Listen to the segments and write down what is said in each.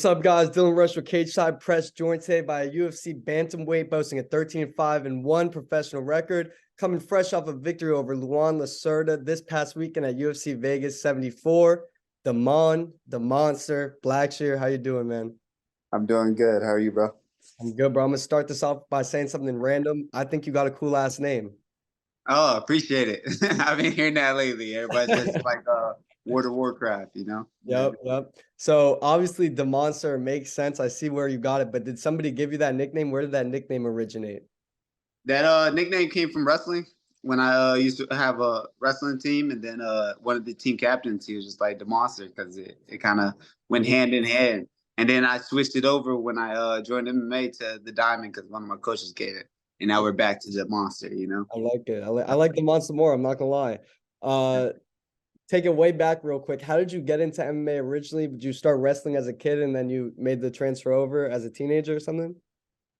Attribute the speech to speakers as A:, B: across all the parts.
A: What's up, guys? Dylan Rush with Cage Side Press, joined today by a UFC bantamweight boasting a 13-5-1 professional record, coming fresh off a victory over Luan Lacerda this past weekend at UFC Vegas 74. Da'Mon, the Monster, Blackshear. How you doing, man?
B: I'm doing good. How are you, bro?
A: I'm good, bro. I'm gonna start this off by saying something random. I think you got a cool last name.
B: Oh, appreciate it. I've been hearing that lately. Everybody says it's like World of Warcraft, you know? Yeah.
A: Yep. So obviously the Monster makes sense. I see where you got it, but did somebody give you that nickname? Where did that nickname originate?
B: That nickname came from wrestling when I used to have a wrestling team, and then one of the team captains, he was just like the monster because it kind of went hand in hand. And then I switched it over when I joined MMA to the Diamond because one of my coaches gave it. And now we're back to the monster, you know?
A: I like it. I like the Monster more. I'm not gonna lie. Uh, Take it way back real quick. How did you get into MMA originally? Did you start wrestling as a kid and then you made the transfer over as a teenager or something?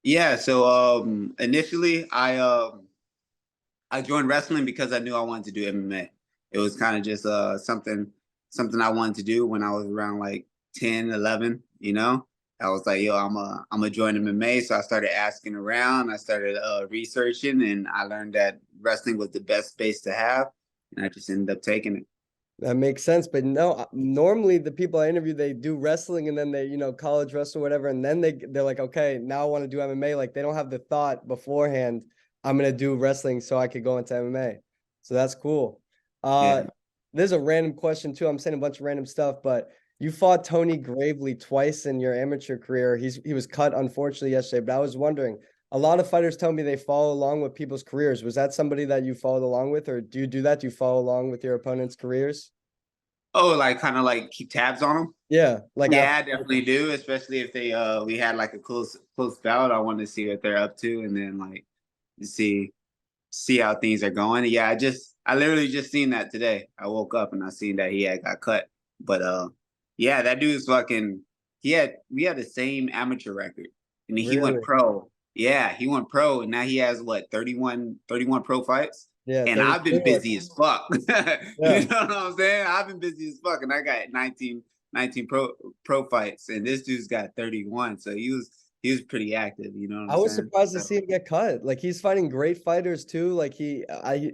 B: Yeah, so initially I joined wrestling because I knew I wanted to do MMA. It was kind of just something I wanted to do when I was around like 10, 11, you know. I was like, yo, I'm a join MMA, so I started asking around, I started researching, and I learned that wrestling was the best space to have, and I just ended up taking it.
A: That makes sense. But no, normally the people I interview, they do wrestling and then they, college wrestle, whatever, and then they're like, okay, now I want to do MMA. Like they don't have the thought beforehand, I'm gonna do wrestling so I could go into MMA. So that's cool.
B: Yeah.
A: There's a random question too. I'm saying a bunch of random stuff, but you fought Tony Gravely twice in your amateur career. He was cut unfortunately yesterday, but I was wondering, a lot of fighters tell me they follow along with people's careers. Was that somebody that you followed along with, or do you do that? Do you follow along with your opponent's careers?
B: Oh, like kind of like keep tabs on them.
A: Yeah, like
B: Yeah,
A: after.
B: I definitely do, especially if they we had like a close bout. I want to see what they're up to, and then like see how things are going. Yeah, I literally just seen that today. I woke up and I seen that he had got cut. But yeah, that dude's fucking we had the same amateur record. And he went
A: Really?
B: pro. Yeah, he went pro and now he has what 31 pro fights.
A: Yeah,
B: And I've been
A: 34.
B: busy as fuck. You
A: Yeah.
B: know what I'm saying? I've been busy as fuck and I got 19 pro fights and this dude's got 31. So he was pretty active, you know what
A: I
B: I'm
A: was
B: saying?
A: surprised to
B: So,
A: see him get cut. Like he's fighting great fighters too. Like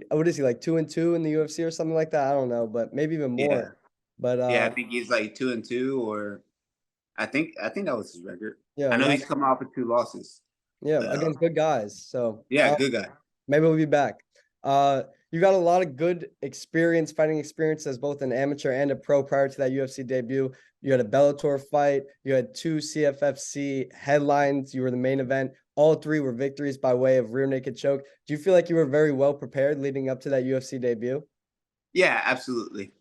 A: what is he, like 2-2 in the UFC or something like that? I don't know, but maybe even more.
B: yeah.
A: But
B: Yeah, I think he's like 2-2, or I think that was his record.
A: yeah,
B: I know
A: not
B: he's coming off of 2 losses,
A: yeah,
B: but
A: against good guys. So
B: yeah, good guy.
A: maybe we'll be back. You got a lot of good experience, fighting experience as both an amateur and a pro prior to that UFC debut. You had a Bellator fight. You had 2 CFFC headlines. You were the main event. All 3 were victories by way of rear naked choke. Do you feel like you were very well prepared leading up to that UFC debut?
B: Yeah, absolutely.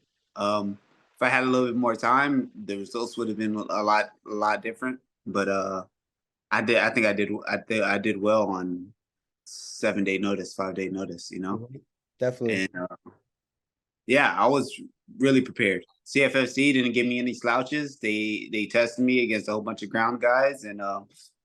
B: If I had a little bit more time, the results would have been a lot different. But I think I did well on 7 day notice, 5 day notice. You know,
A: Mhm. Definitely.
B: and yeah, I was really prepared. CFFC didn't give me any slouches. They tested me against a whole bunch of ground guys and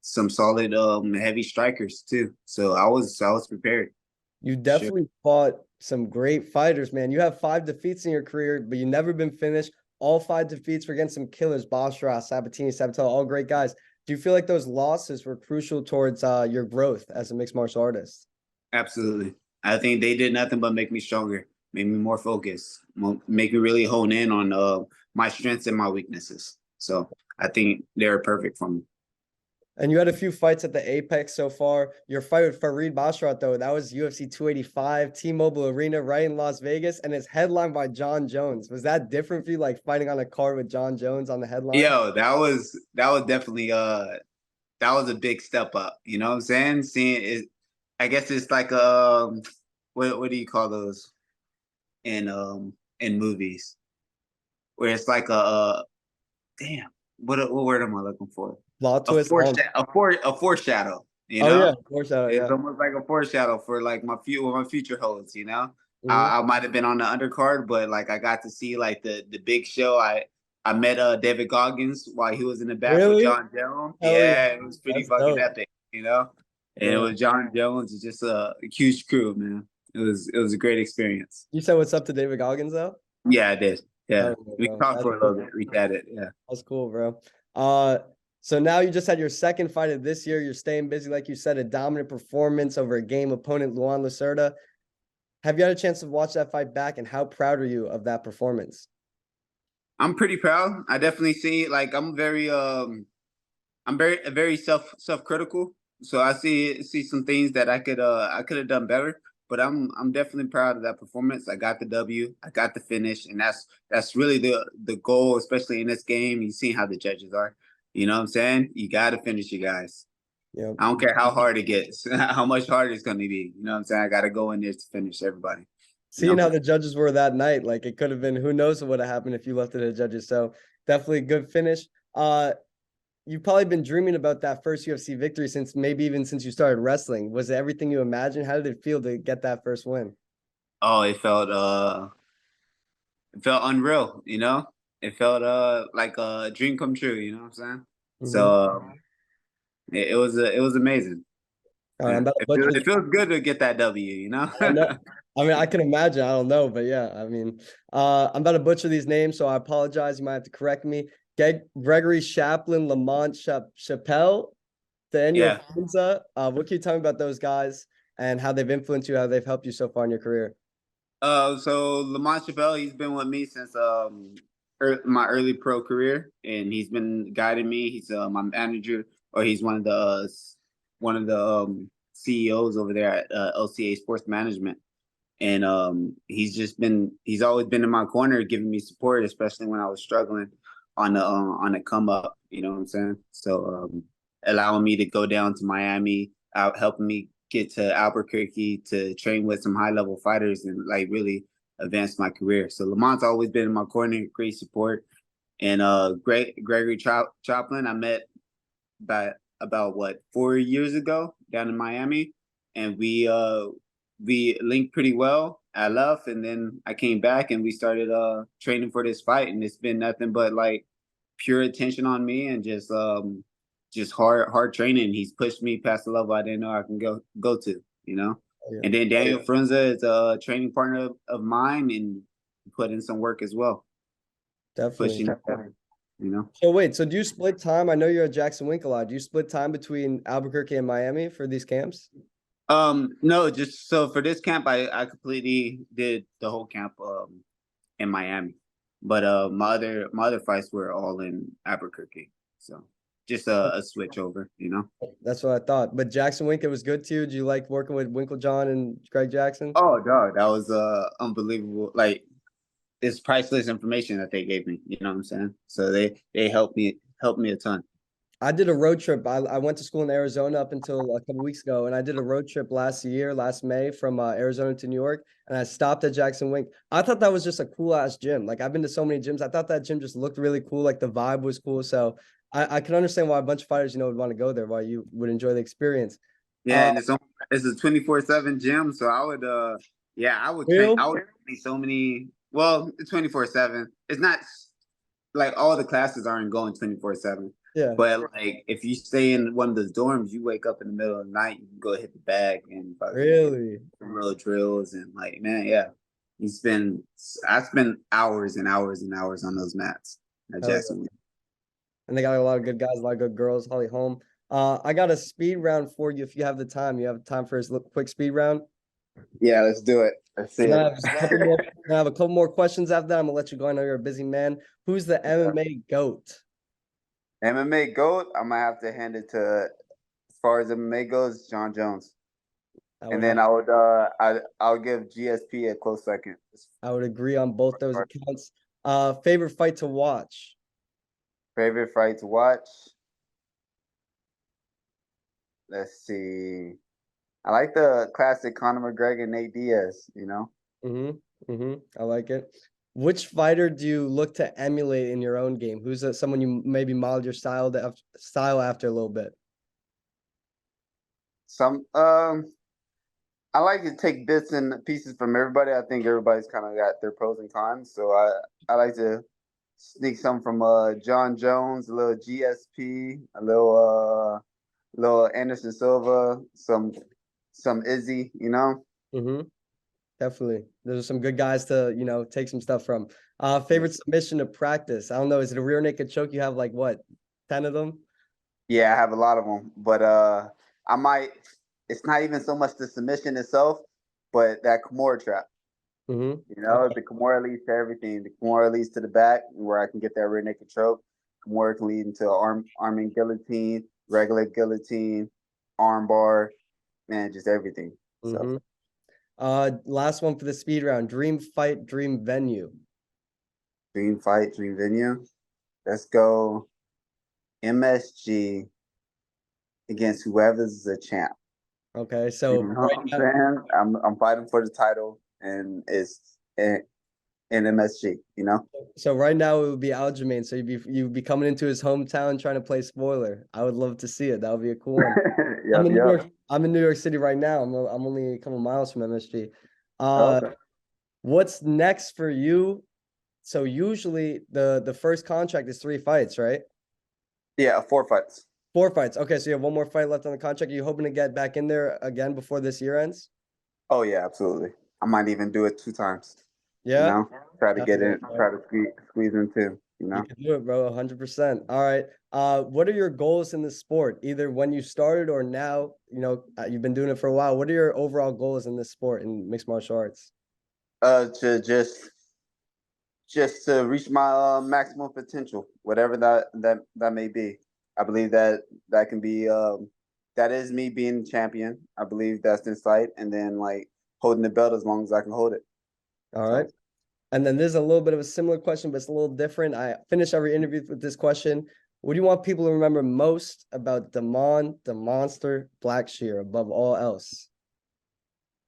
B: some solid heavy strikers too. So I was prepared.
A: You
B: Sure.
A: definitely fought some great fighters, man. You have 5 defeats in your career, but you never been finished. All 5 defeats were against some killers: Basra, Sabatini, Sabatel, all great guys. Do you feel like those losses were crucial towards your growth as a mixed martial artist?
B: Absolutely. I think they did nothing but make me stronger, make me more focused, make me really hone in on my strengths and my weaknesses. So I think they're perfect for me.
A: And you had a few fights at the Apex so far. Your fight with Farid Basharat, though, that was UFC 285, T-Mobile Arena, right in Las Vegas, and it's headlined by John Jones. Was that different for you, like fighting on a card with John Jones on the headline?
B: Yo, that was definitely that was a big step up. You know what I'm saying? Seeing it, I guess it's like what do you call those in movies where it's like a damn what word am I looking for?
A: Plot
B: A
A: twist.
B: a foreshadow. You
A: Oh yeah,
B: know,
A: of course. Yeah.
B: it's almost like a foreshadow for like what my future holds. You know,
A: Mhm.
B: I might have been on the undercard, but like I got to see like the big show. I met David Goggins while he was in the back with
A: Really?
B: John Jones.
A: Hell yeah.
B: Yeah, it was pretty
A: That's
B: fucking
A: dope.
B: epic. You know, and it
A: Yeah.
B: was John Jones. It's just a huge crew, man. It was a great experience.
A: You said what's up to David Goggins though?
B: Yeah, I did. Yeah,
A: Oh, yeah,
B: we
A: bro.
B: talked
A: That's
B: for a little
A: cool.
B: bit. We chatted. Yeah.
A: That's cool, bro. So now you just had your second fight of this year. You're staying busy, like you said, a dominant performance over a game opponent, Luan Lacerda. Have you had a chance to watch that fight back, and how proud are you of that performance?
B: I'm pretty proud. I definitely see like I'm very self critical. So I see some things that I could have done better. But I'm definitely proud of that performance. I got the W, I got the finish, and that's really the goal, especially in this game. You see how the judges are. You know what I'm saying? You got to finish, you guys.
A: You
B: I don't care how hard it gets, how much harder it's going to be. You know what I'm saying? I got to go in there to finish everybody. You
A: seeing
B: know?
A: how the judges were that night, like it could have been, who knows what would have happened if you left it to the judges. So definitely a good finish. You've probably been dreaming about that first UFC victory since maybe even since you started wrestling. Was it everything you imagined? How did it feel to get that first win?
B: Oh, it felt unreal, you know? It felt like a dream come true, you know what I'm saying?
A: Mm-hmm.
B: So it was amazing.
A: All right, I'm
B: Yeah.
A: about to butcher.
B: It feels good to get that W, you know?
A: I know. I mean, I can imagine. I don't know, but yeah, I mean, I'm about to butcher these names, so I apologize. You might have to correct me. Gregory Chaplin, Lamont Chappelle, Daniel
B: Yeah.
A: Funza. What can you tell me about those guys and how they've influenced you, how they've helped you so far in your career?
B: So Lamont Chappelle, he's been with me since my early pro career, and he's been guiding me. He's my manager, or he's one of the CEOs over there at LCA Sports Management, and he's always been in my corner, giving me support, especially when I was struggling on the come up. You know what I'm saying? So allowing me to go down to Miami, out helping me get to Albuquerque to train with some high level fighters and like really advance my career. So Lamont's always been in my corner, great support. And Gregory Choplin, I met about what 4 years ago down in Miami, and we linked pretty well. I left, and then I came back, and we started training for this fight, and it's been nothing but like pure attention on me and just hard training. He's pushed me past the level I didn't know I can go to, you know.
A: Yeah,
B: And then Daniel Frunza is a training partner of mine and put in some work as well,
A: definitely.
B: pushing, you know.
A: So wait, so do you split time? I know you're at Jackson Wink a lot. Do you split time between Albuquerque and Miami for these camps?
B: No, just so for this camp, I completely did the whole camp in Miami, but my other fights were all in Albuquerque, so just a switch over, you know.
A: That's what I thought. But Jackson Wink, it was good too. Do you like working with Winklejohn and Greg Jackson?
B: Oh, dog, that was unbelievable. Like it's priceless information that they gave me. You know what I'm saying? So they helped me a ton.
A: I did a road trip. I went to school in Arizona up until a couple weeks ago, and I did a road trip last year, last May, from Arizona to New York, and I stopped at Jackson Wink. I thought that was just a cool ass gym. Like I've been to so many gyms. I thought that gym just looked really cool. Like the vibe was cool. So I can understand why a bunch of fighters, would want to go there, why you would enjoy the experience.
B: Yeah,
A: Uh,
B: and it's a 24/7 gym, so I would yeah, I
A: real?
B: would train so many. Well, 24/7. It's not like all the classes aren't going 24/7.
A: Yeah.
B: But like if you stay in one of those dorms, you wake up in the middle of the night, you can go hit the bag and fucking
A: Really?
B: some little drills and like man, yeah. You spend I spend hours and hours and hours on those mats at
A: Hell yeah.
B: Jacksonville.
A: And they got a lot of good guys, a lot of good girls. Holly Holm. I got a speed round for you if you have the time. You have time for a quick speed round.
B: Yeah, let's do it. Let's see
A: And then I
B: it.
A: have just a couple more. I have a couple more questions after that. I'm gonna let you go. I know you're a busy man. Who's the MMA GOAT?
B: MMA GOAT, I'm gonna have to hand it to as far as MMA goes, John Jones.
A: I
B: And
A: would have,
B: then I'll give GSP a close second.
A: I would agree on both those accounts. Favorite fight to watch?
B: Favorite fight to watch? Let's see. I like the classic Conor McGregor and Nate Diaz, you know?
A: Mm-hmm. Mm-hmm. I like it. Which fighter do you look to emulate in your own game? Who's someone you maybe modeled your style after a little bit?
B: Some I like to take bits and pieces from everybody. I think everybody's kind of got their pros and cons. So I like to sneak some from John Jones, a little GSP, a little Anderson Silva, some Izzy, you know?
A: Mm-hmm. Definitely. Those are some good guys to, take some stuff from. Favorite submission to practice. I don't know. Is it a rear naked choke? You have like what? 10 of them?
B: Yeah, I have a lot of them, but I might. It's not even so much the submission itself, but that Kimura trap.
A: Mm-hmm.
B: You know, the Kimura leads to everything. The Kimura leads to the back, where I can get that rear naked choke. Kimura can lead into arming guillotine, regular guillotine, arm bar, man, just everything.
A: Mm-hmm.
B: So,
A: Last one for the speed round. Dream fight, dream venue.
B: dream fight, dream venue. Let's go MSG against whoever's the champ.
A: Okay, so
B: You know what I'm saying? I'm fighting for the title, and it's in MSG. You know.
A: so right now it would be Aljamain. So you'd be coming into his hometown trying to play spoiler. I would love to see it. That would be a cool one. I'm
B: Yep,
A: in New
B: yep.
A: York. I'm in New York City right now. I'm only a couple miles from MSG.
B: Okay.
A: What's next for you? So usually the first contract is 3 fights, right?
B: Yeah, 4 fights.
A: 4 fights. Okay, so you have one more fight left on the contract. Are you hoping to get back in there again before this year ends?
B: Oh yeah, absolutely. I might even do it 2 times. You
A: Yeah.
B: know, try to
A: Hell
B: get
A: yeah,
B: in,
A: bro.
B: try to squeeze in 2. You
A: You
B: know.
A: can do it, bro. 100%. All right. What are your goals in the sport? Either when you started or now, you've been doing it for a while. What are your overall goals in this sport in mixed martial arts?
B: To just to reach my maximum potential, whatever that may be. I believe that can be that is me being champion. I believe that's in sight, and then like holding the belt as long as I can hold it.
A: All right.
B: So,
A: And then there's a little bit of a similar question, but it's a little different. I finish every interview with this question. What do you want people to remember most about Da'Mon, the Monster Blackshear, above all else?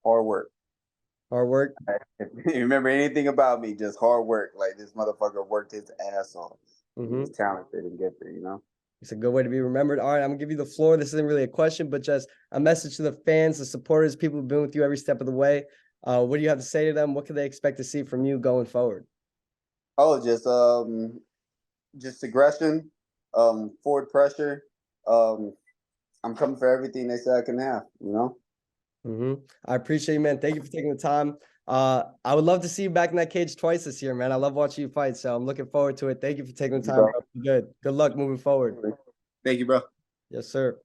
B: hard work.
A: Hard work.
B: If you remember anything about me, just hard work. Like this motherfucker worked his ass off. He
A: Mm-hmm.
B: was talented and gifted, you know.
A: It's a good way to be remembered. All right, I'm gonna give you the floor. This isn't really a question, but just a message to the fans, the supporters, people who've been with you every step of the way. What do you have to say to them? What can they expect to see from you going forward?
B: Oh, just aggression, forward pressure. Um, I'm coming for everything they say I can have, you know.
A: Mm-hmm. I appreciate you, man. Thank you for taking the time. I would love to see you back in that cage twice this year, man. I love watching you fight, so I'm looking forward to it. Thank you for taking the time, bro. Good. Good luck moving forward.
B: Thank you, bro.
A: Yes, sir.